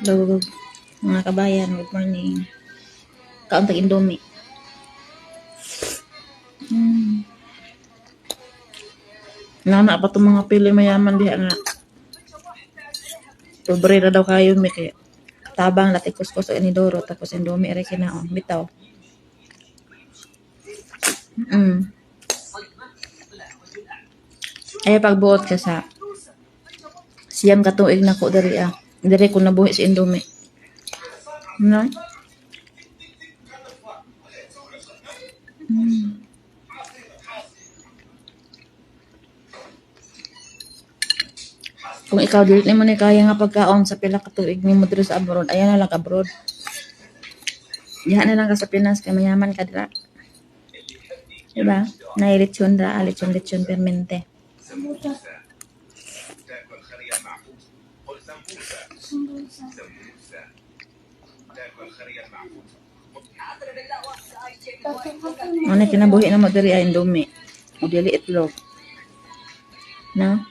Hello, mga kabayan, good morning. Kaon tag Indomie. Nana pa itong mga pili mayaman diha nga. Pobre na daw kayo mi kaya tabang lati kuskus o inidoro tapos Indomie ere kinaon. Bitaw. Ay pagbuot ka sa siyam katuig na ko diri ah. Diri ko nabuhi si Indomie. No? Kung ikaw dili mo ni kaya nga pagkaon sa pila ka tuig nimo diri sa abroad, ayan na lang abroad. Diha na lang ka sa Pinas kay mayaman ka dira. Diba? Na lechon ra, lechon permente. Ano kinabuhi na mo diri ay Indomie. O dili itlog. No?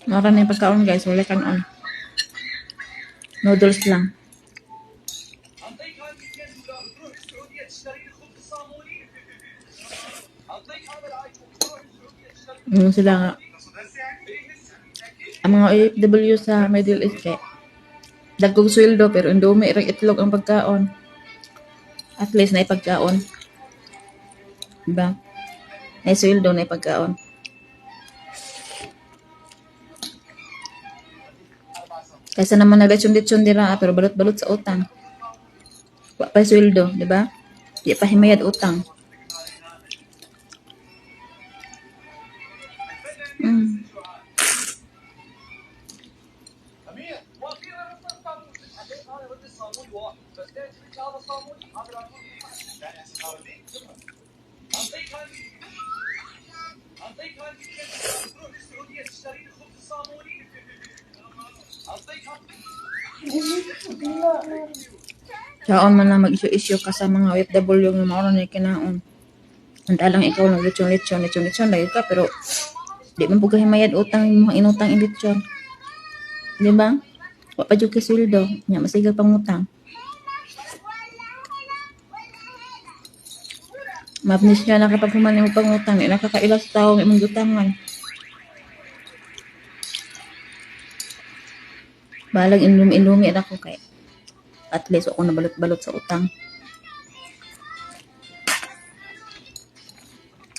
Mara na yung pagkaon guys, wala kanon. Noodles lang. Sila nga. Ang mga OFW sa Middle East kay dagkog sweldo pero Indomie ra itlog ang pagkaon. At least na ipagkaon. Diba? Na sweldo na ipagkaon. Kaysa naman naglechon-lechon dira pero balot-balot sa utang. Wa pa sweldo, di ba? Di pa himayad utang. Kaon man na mag-issue ka sa mga OFW nga mao na kinaon. Anda lang ikaw naglechon-lechon lagi ka pero di man pud ka himayad utang mo inutang lechon. Di ba? Wa pa jud ka sweldo, nya masigal pangutang. Mabnis niya na kapag human yung pangutang, nakakailas tao ng imong gutangan. Balag inlumi ako kay at least ako nabalot-balot sa utang.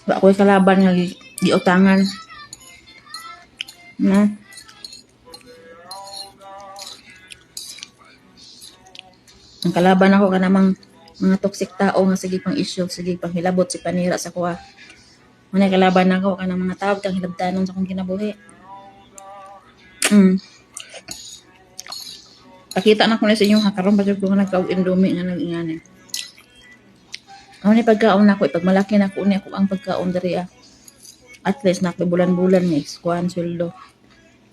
Ba ako'y kalaban nga giutangan. Na? Ang kalaban ako ka namang mga toxic tao nga sige pang issue, sige pang hilabot si panira sa kuha. Muna kalaban ako ka ng mga tao kang hilabtanon sa akong kinabuhi. Pakita na ko na sa inyo ha, karon pa jud ko nga nagkaog-Indomie nga nag-ingani. Ako ni pagkaon nako, pag malaki na ko ni ako ang pagkaon diri ah. At least na bulan-bulan ni kuan sweldo.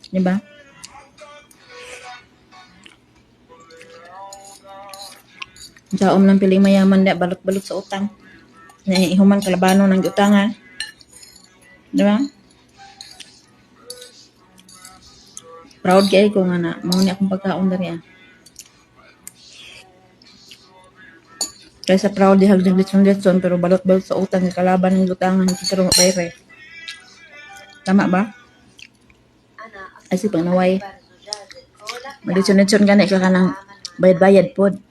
Di ba? Saom lang piling mayaman da balot-balot sa utang. Na ihuman kalabano ng utangan. Di ba? Proud kay ko nga na mao ni akong pagkaon diri ah. Kaysa proud di hagdag lechon pero balot-balot sa utang ng kalaban ng utangan hindi ka bayre. Tama ba? Ay si panaway. Malechon-lechon gani ka kanang bayad-bayad pod.